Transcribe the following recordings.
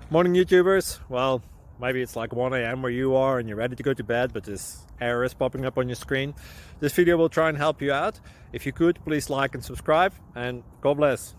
Morning YouTubers. Well, maybe it's like 1 a.m. where you are and you're ready to go to bed, but this error is popping up on your screen. This video will try and help you out. If you could, please like and subscribe, and God bless.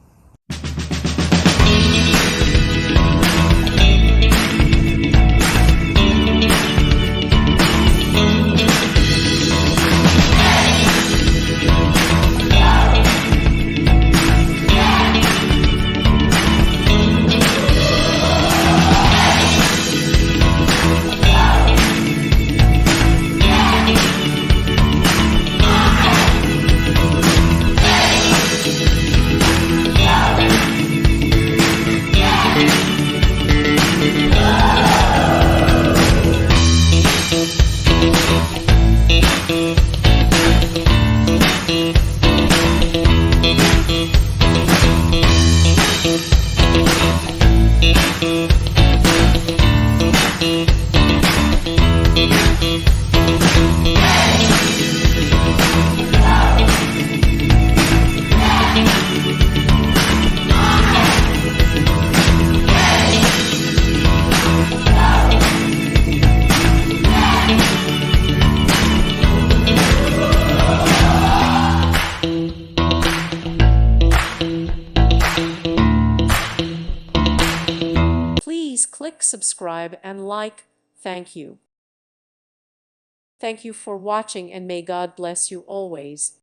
Please click subscribe and like. Thank you. Thank you for watching, and may God bless you always.